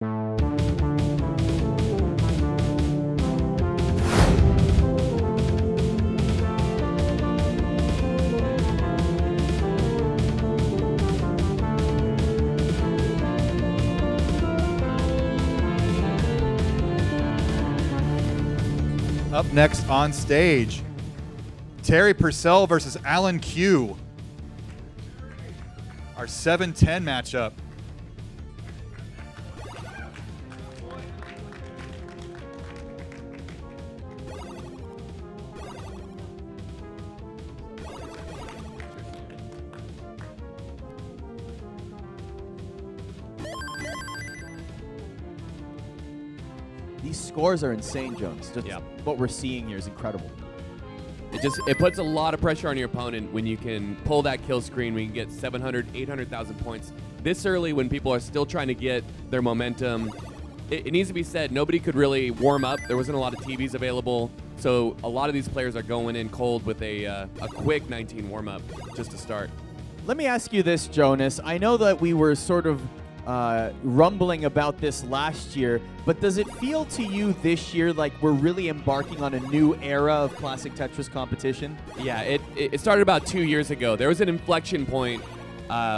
Up next on stage, Terry Purcell versus Alan Q. Our 7-10 matchup. These scores are insane, Jones. Just what we're seeing here is incredible. It puts a lot of pressure on your opponent when you can pull that kill screen, when you can get 700, 800,000 points this early when people are still trying to get their momentum. It needs to be said, nobody could really warm up. There wasn't a lot of TVs available, so a lot of these players are going in cold with a quick 19 warm-up just to start. Let me ask you this, Jonas. I know that we were sort of rumbling about this last year, but does it feel to you this year like we're really embarking on a new era of classic Tetris competition? Yeah, it started about 2 years ago. There was an inflection point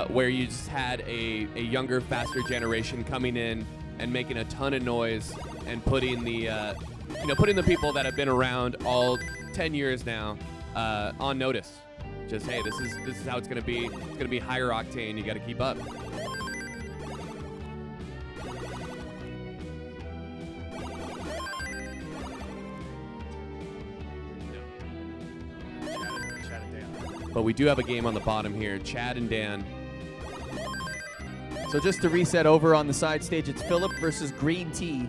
where you just had a younger, faster generation coming in and making a ton of noise and putting the putting the people that have been around all 10 years now on notice. Just, hey, this is how it's going to be. It's going to be higher octane. You got to keep up. But we do have a game on the bottom here, Chad and Dan. So just to reset over on the side stage, it's Philip versus Green Tea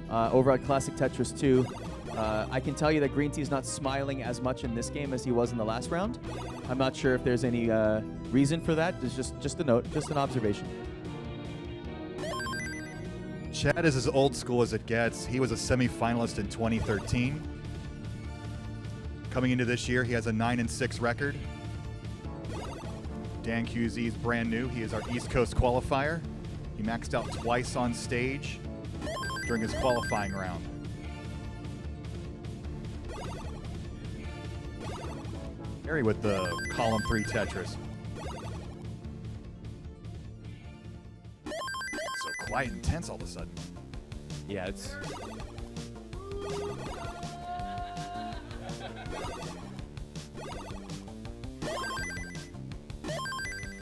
over at Classic Tetris 2. I can tell you that Green Tea is not smiling as much in this game as he was in the last round. I'm not sure if there's any reason for that. It's just a note, just an observation. Chad is as old school as it gets. He was a semifinalist in 2013. Coming into this year, he has a 9-6 record. Dan QZ is brand new. He is our East Coast qualifier. He maxed out twice on stage during his qualifying round. Harry with the column 3 Tetris. So quiet and tense all of a sudden. Yeah, it's...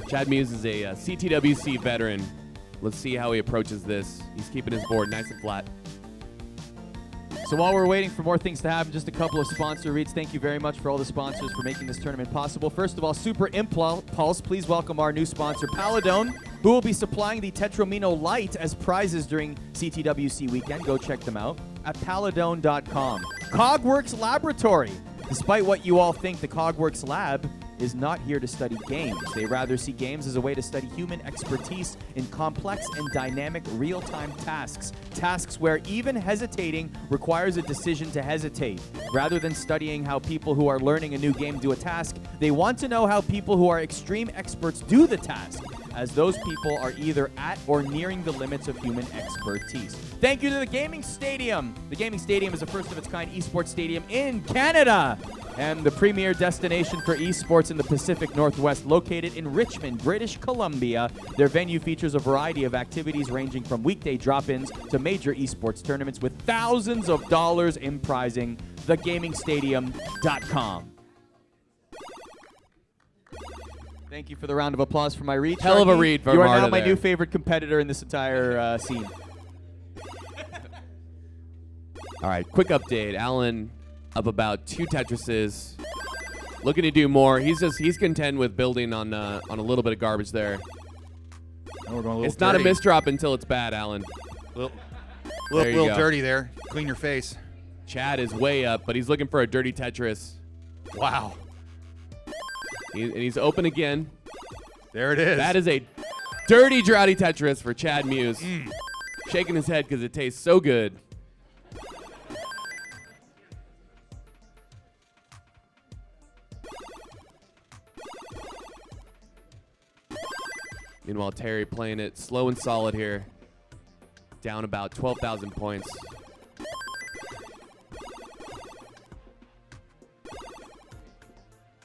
Chad Muse is a CTWC veteran. Let's see how he approaches this. He's keeping his board nice and flat. So while we're waiting for more things to happen, just a couple of sponsor reads. Thank you very much for all the sponsors for making this tournament possible. First of all, Super Impulse. Please welcome our new sponsor, Paladone, who will be supplying the Tetromino Lite as prizes during CTWC weekend. Go check them out at paladone.com. Cogworks Laboratory. Despite what you all think, the Cogworks Lab is not here to study games. They rather see games as a way to study human expertise in complex and dynamic real-time tasks. Tasks where even hesitating requires a decision to hesitate. Rather than studying how people who are learning a new game do a task, they want to know how people who are extreme experts do the task, as those people are either at or nearing the limits of human expertise. Thank you to the Gaming Stadium. The Gaming Stadium is a first-of-its-kind esports stadium in Canada and the premier destination for esports in the Pacific Northwest, located in Richmond, British Columbia. Their venue features a variety of activities ranging from weekday drop-ins to major esports tournaments with thousands of dollars in prizing. TheGamingStadium.com. Thank you for the round of applause for my read. Hell of a read from You are Arda now my there. new favorite competitor in this entire scene. All right, quick update. Alan up about 2 Tetrises. Looking to do more. He's content with building on a little bit of garbage there. Oh, we're going a little It's not a dirty. misdrop until it's bad, Alan. Little dirty there. Clean your face. Chad is way up, but he's looking for a dirty Tetris. Wow. And he's open again. There it is. That is a dirty, droughty Tetris for Chad Muse. Shaking his head because it tastes so good. Meanwhile, Terry playing it slow and solid here. Down about 12,000 points.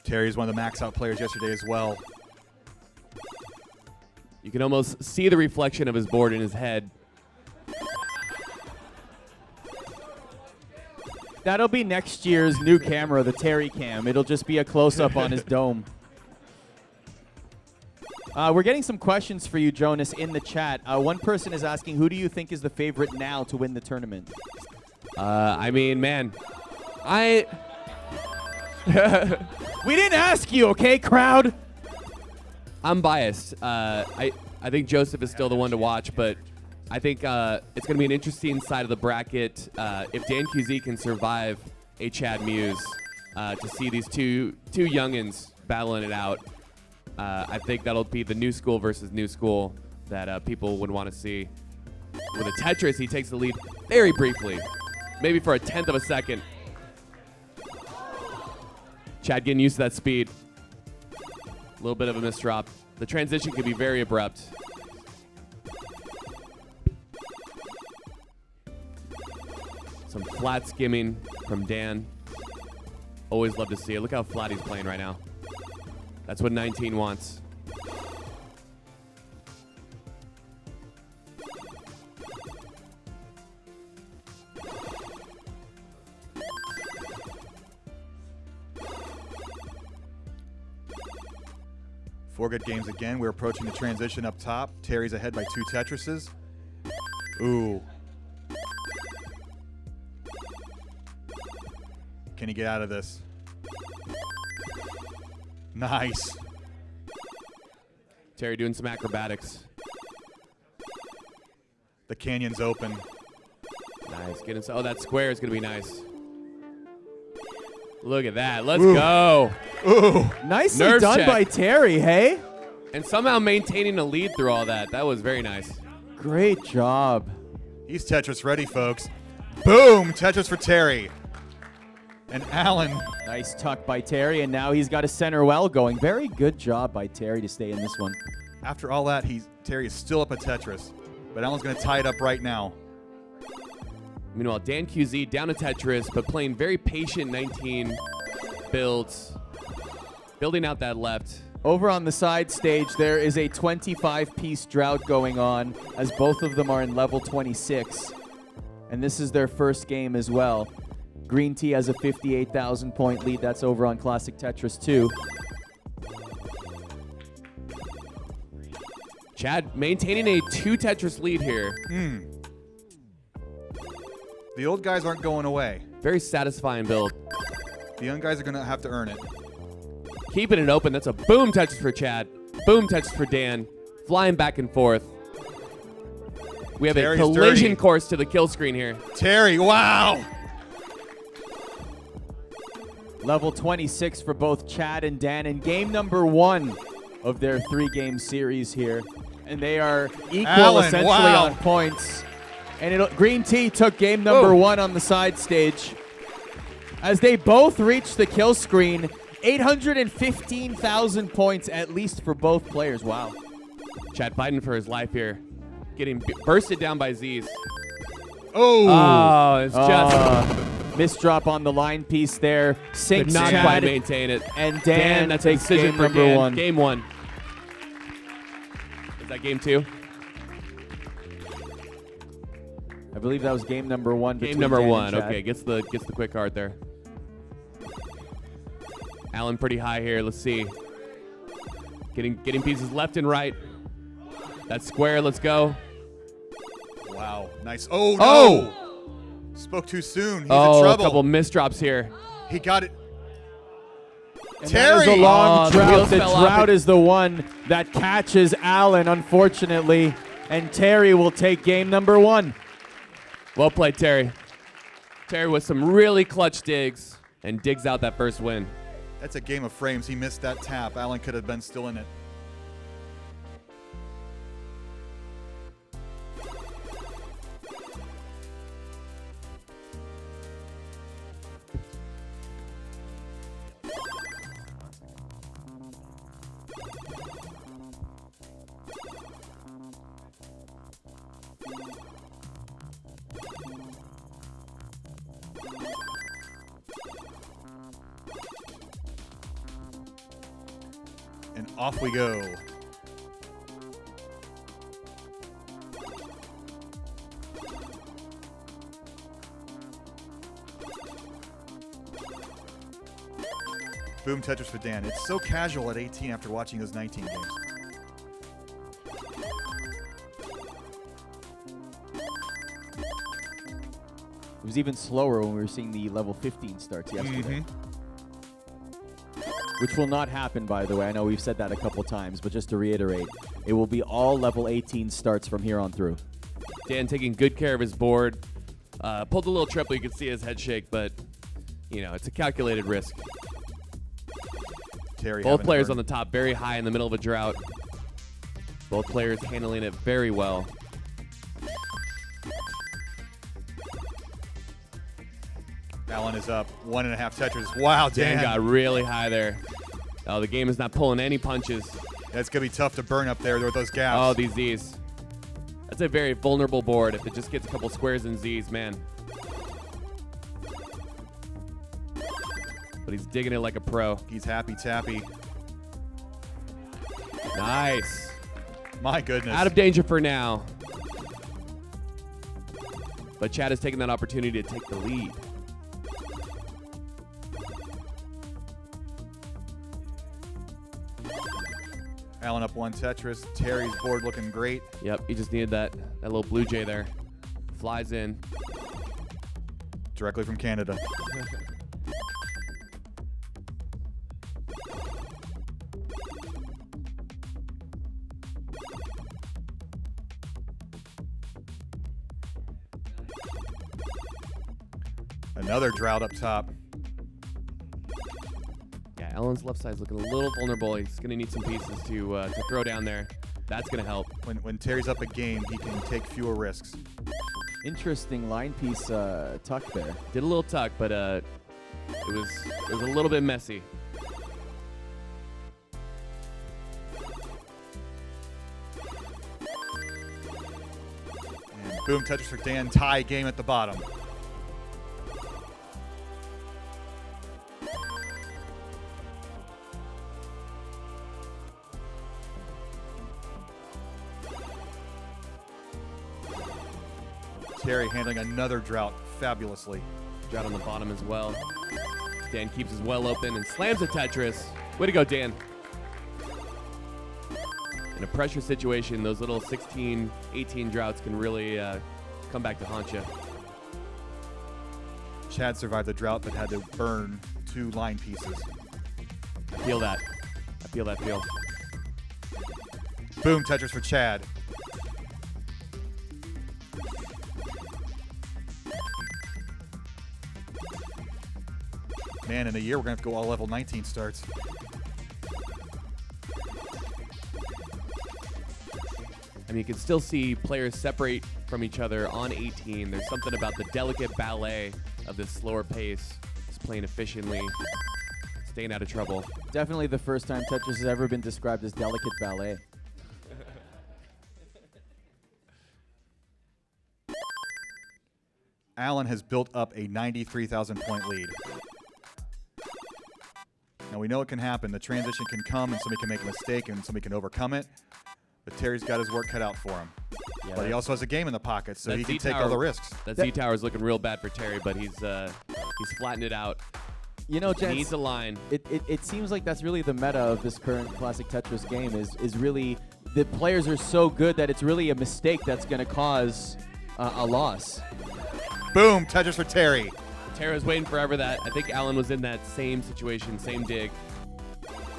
Terry's one of the max out players yesterday as well. You can almost see the reflection of his board in his head. That'll be next year's new camera, the Terry Cam. It'll just be a close-up on his dome. We're getting some questions for you, Jonas, in the chat. One person is asking, who do you think is the favorite now to win the tournament? I mean, man, We didn't ask you, okay, crowd? I'm biased. I think Joseph is still the one to watch, but I think it's going to be an interesting side of the bracket if Dan QZ can survive a Chad Muse to see these two youngins battling it out. I think that'll be the new school versus new school that people would want to see. With a Tetris, he takes the lead very briefly, maybe for a tenth of a second. Chad getting used to that speed. A little bit of a misdrop. The transition could be very abrupt. Some flat skimming from Dan. Always love to see it. Look how flat he's playing right now. That's what 19 wants. Four good games again. We're approaching the transition up top. Terry's ahead by 2 Tetrises. Ooh. Can he get out of this? Nice. Terry doing some acrobatics. The canyon's open. Nice. Oh, that square is going to be nice. Look at that. Let's go. Ooh. Nicely Nerve done check. by Terry, hey? And somehow maintaining a lead through all that. That was very nice. Great job. He's Tetris ready, folks. Boom! Tetris for Terry. And Alan. Nice tuck by Terry, and now he's got a center well going. Very good job by Terry to stay in this one. After all that, Terry is still up a Tetris. But Alan's going to tie it up right now. Meanwhile, Dan QZ down a Tetris, but playing very patient 19 builds. Building out that left. Over on the side stage, there is a 25-piece drought going on as both of them are in level 26. And this is their first game as well. Green Tea has a 58,000 point lead. That's over on Classic Tetris 2. Chad maintaining a 2 Tetris lead here. The old guys aren't going away. Very satisfying build. The young guys are going to have to earn it. Keeping it open. That's a boom Tetris for Chad. Boom Tetris for Dan. Flying back and forth. We have Terry's a collision dirty. course to the kill screen here. Terry, wow! Level 26 for both Chad and Dan in game number 1 of their 3-game series here. And they are equal Alan, essentially wow. on points. And Green Tea took game number 1 on the side stage. As they both reached the kill screen, 815,000 points at least for both players. Wow. Chad fighting for his life here. Getting bursted down by Z's. Oh! It's just Misdrop on the line piece there. Sinks not Chad quite maintain it. and Dan that's a takes decision game for number Dan. 1. Game 1. Is that game 2? I believe that was game number 1. Game between number Dan 1. and Chad. Okay, gets the quick card there. Alan pretty high here. Let's see. Getting pieces left and right. That's square. Let's go. Wow, nice. Oh, no! Spoke too soon. He's in A trouble. couple misdrops here. He got it. And Terry! that is a long the drought. wheels The fell off drought it. is the one that catches Allen, unfortunately. And Terry will take game number 1. Well played, Terry. Terry with some really clutch digs and digs out that first win. That's a game of frames. He missed that tap. Alan could have been still in it. Off we go. Boom Tetris for Dan. It's so casual at 18 after watching those 19 games. It was even slower when we were seeing the level 15 starts yesterday. Which will not happen, by the way. I know we've said that a couple times, but just to reiterate, it will be all level 18 starts from here on through. Dan taking good care of his board. Pulled a little triple. You can see his head shake, but, you know, it's a calculated risk. Terry Both players on the top, very high in the middle of a drought. Both players handling it very well. Alan is up 1.5 Tetris. Wow, Dan got really high there. Oh, the game is not pulling any punches. That's going to be tough to burn up there with those gaps. Oh, these Zs. That's a very vulnerable board if it just gets a couple squares in Zs, man. But he's digging it like a pro. He's happy tappy. Nice. My goodness. Out of danger for now. But Chad has taken that opportunity to take the lead. Alan up 1 Tetris. Terry's board looking great. Yep, he just needed that little blue jay there. Flies in. Directly from Canada. Another drought up top. Yeah, Alan's left side's looking a little vulnerable. He's going to need some pieces to throw down there. That's going to help. When Terry's up a game, he can take fewer risks. Interesting line piece tuck there. Did a little tuck, but it was a little bit messy. And boom, Tetris for Dan. Tie game at the bottom. Terry handling another drought fabulously. Drought on the bottom as well. Dan keeps his well open and slams a Tetris. Way to go, Dan. In a pressure situation, those little 16, 18 droughts can really come back to haunt you. Chad survived the drought but had to burn 2 line pieces. I feel that. I feel that feel. Boom, Tetris for Chad. Man, in a year, we're going to have to go all level 19 starts. I mean, you can still see players separate from each other on 18. There's something about the delicate ballet of this slower pace. Just playing efficiently, staying out of trouble. Definitely the first time Tetris has ever been described as delicate ballet. Alan has built up a 93,000 point lead. Now we know it can happen. The transition can come and somebody can make a mistake and somebody can overcome it. But Terry's got his work cut out for him. Yeah, but he also has a game in the pocket, so that he can Z-tower, take all the risks. That Z-tower is looking real bad for Terry, but he's flattened it out. You know, Needs gents, a line. it seems like that's really the meta of this current classic Tetris game is really the players are so good that it's really a mistake that's going to cause a loss. Boom, Tetris for Terry. Terry was waiting forever that. I think Alan was in that same situation, same dig.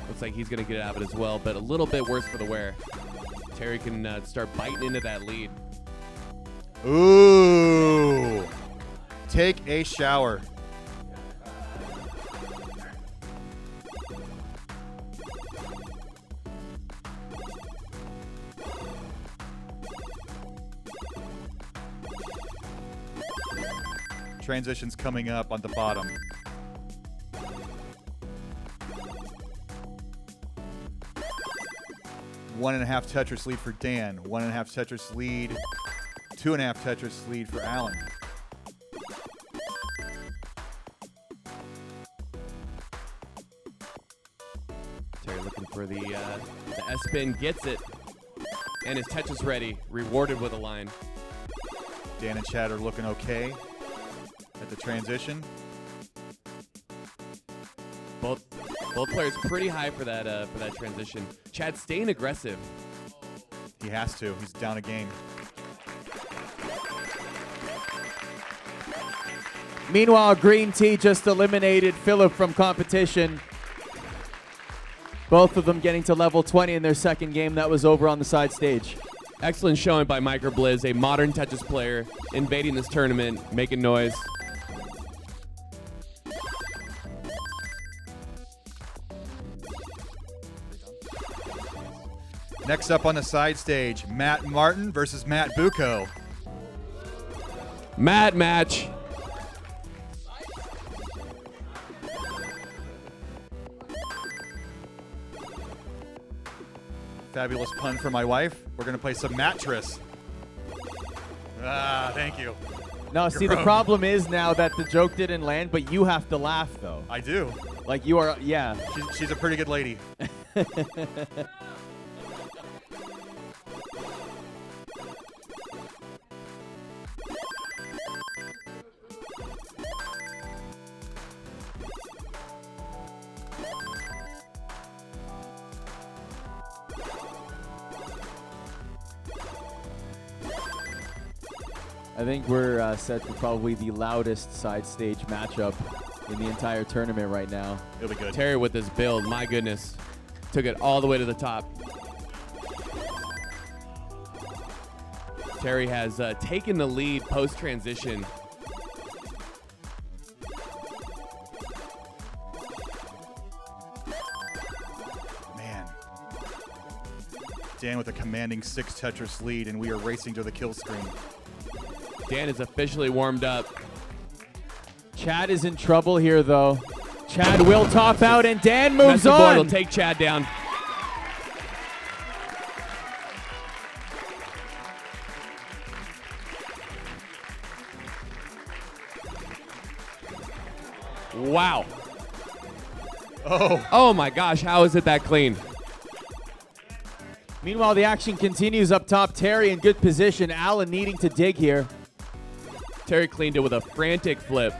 Looks like he's going to get out of it as well, but a little bit worse for the wear. Terry can start biting into that lead. Ooh. Take a shower. Transitions coming up on the bottom. One and a half Tetris lead for Dan. 1.5 Tetris lead. 2.5 Tetris lead for Alan. Terry looking for the the S-spin gets it. And his Tetris ready, rewarded with a line. Dan and Chad are looking okay at the transition. Both players pretty high for that transition. Chad staying aggressive. He has to. He's down a game. Meanwhile, Green Tea just eliminated Philip from competition. Both of them getting to level 20 in their second game. That was over on the side stage. Excellent showing by Microblizz, a modern Tetris player, invading this tournament, making noise. Next up on the side stage, Matt Martin versus Matt Bucco. Matt match. Fabulous pun for my wife. We're going to play some Mattress. Ah, thank you. No, see, the problem is now that the joke didn't land, but you have to laugh, though. I do. Like, you are, yeah. She's a pretty good lady. I think we're set for probably the loudest side stage matchup in the entire tournament right now. It'll be good. Terry with this build, my goodness. Took it all the way to the top. Terry has taken the lead post-transition. Man. Dan with a commanding 6 Tetris lead, and we are racing to the kill screen. Dan is officially warmed up. Chad is in trouble here, though. Chad will top out, and Dan moves Messy board on. will take Chad down. Wow. Oh my gosh, how is it that clean? Meanwhile, the action continues up top. Terry in good position. Alan needing to dig here. Terry cleaned it with a frantic flip.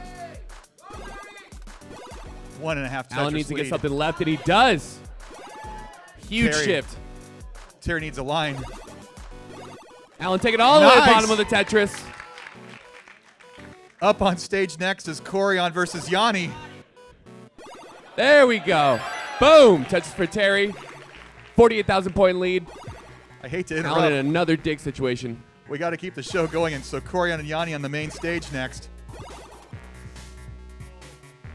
1.5 Tetris Alan needs to get lead. something left, and he does. Huge Terry. shift. Terry needs a line. Alan taking it all the way to the Nice. bottom of the Tetris. Up on stage next is Corion versus Yanni. There we go. Boom. Tetris for Terry. 48,000 point lead. I hate to Alan in interrupt. another dig situation. We got to keep the show going, and so Corion and Yanni on the main stage next.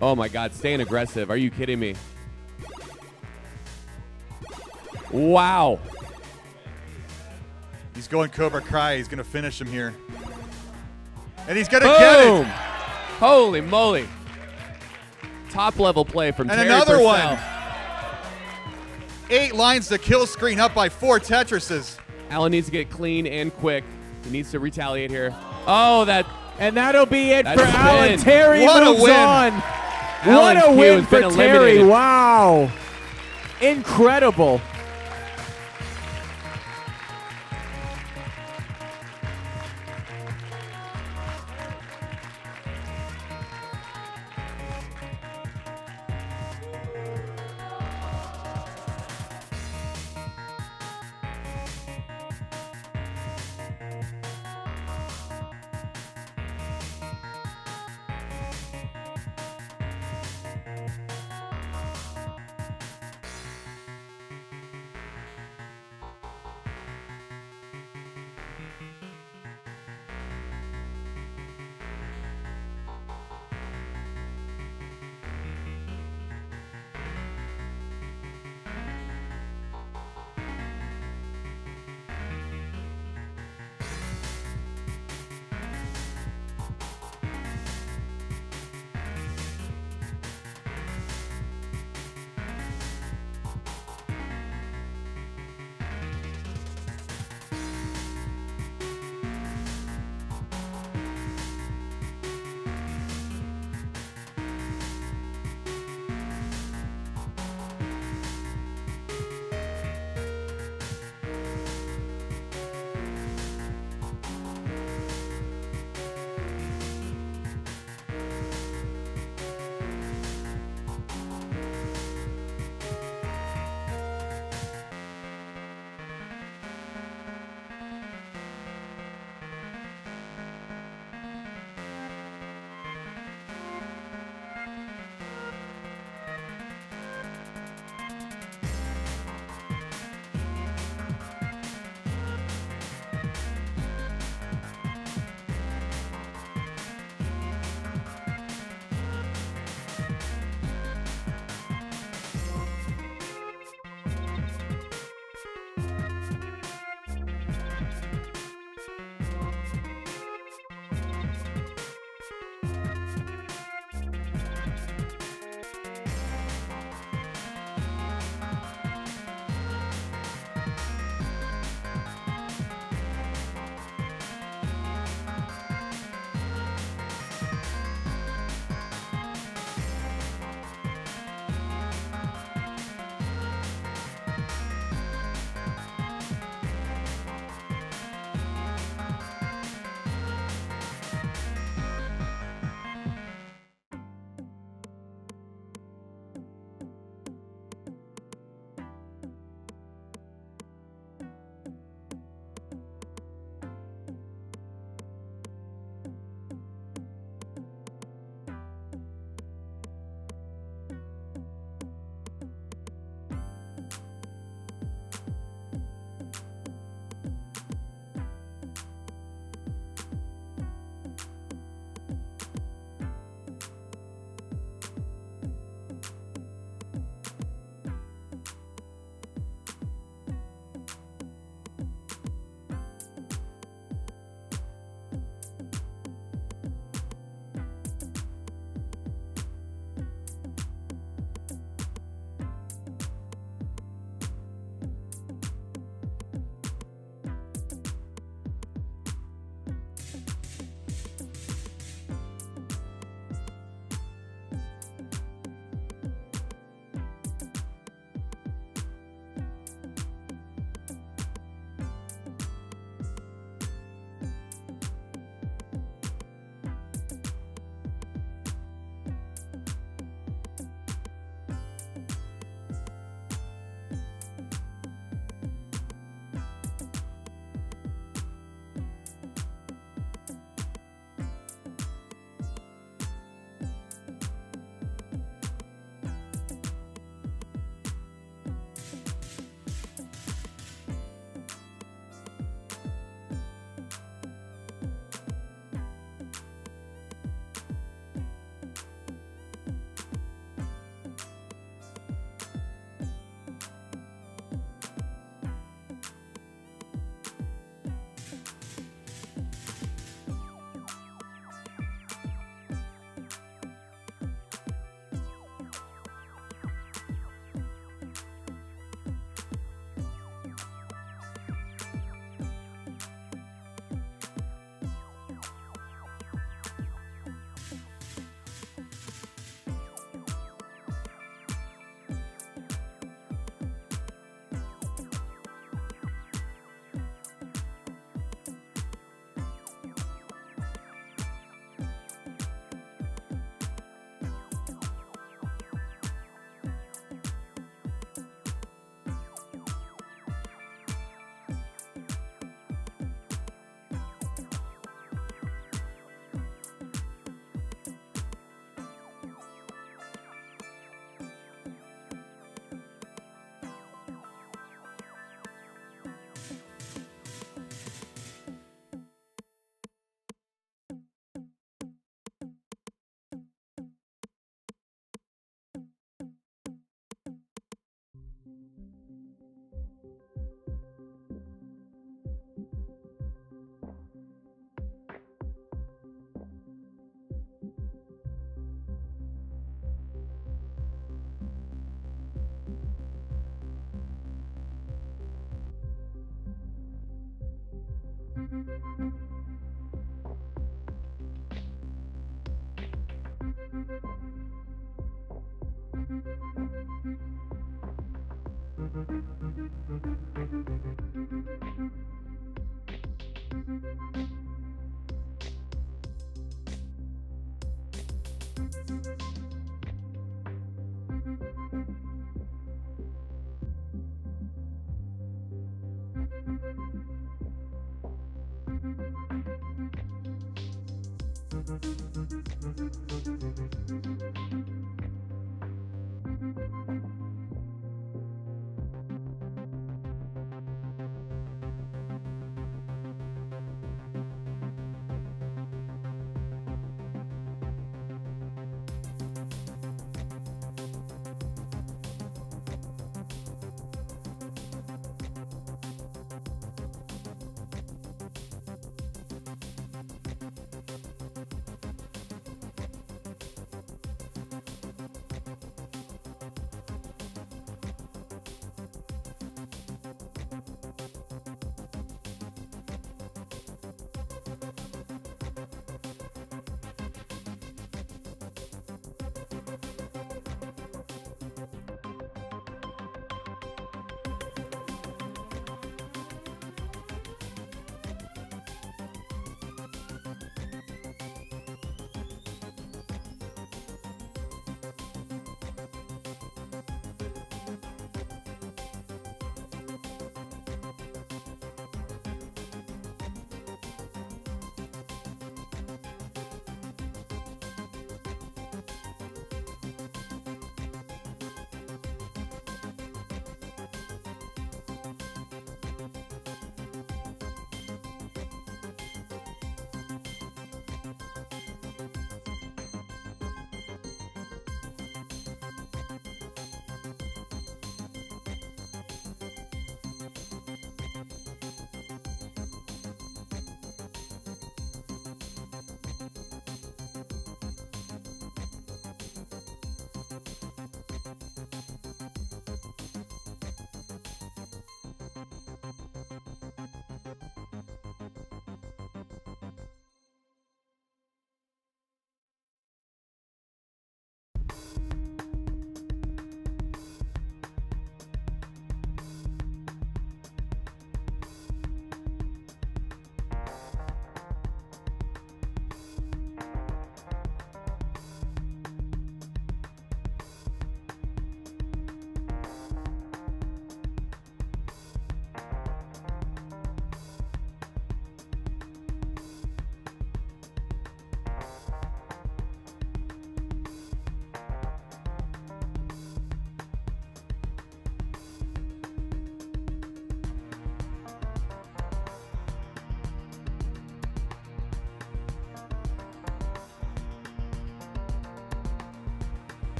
Oh my God, staying aggressive. Are you kidding me? Wow. He's going Cobra Kai. He's going to finish him here. And he's going to get Boom. it. Holy moly. Top level play from And Terry another Purcell. one. 8 lines to kill screen, up by 4 Tetrises. Alan needs to get clean and quick. He needs to retaliate here. Oh, that. And that'll be it That's for Alan. spin. Terry What a moves win. on. Alan What a Q win has for been Terry. eliminated. Wow. Incredible.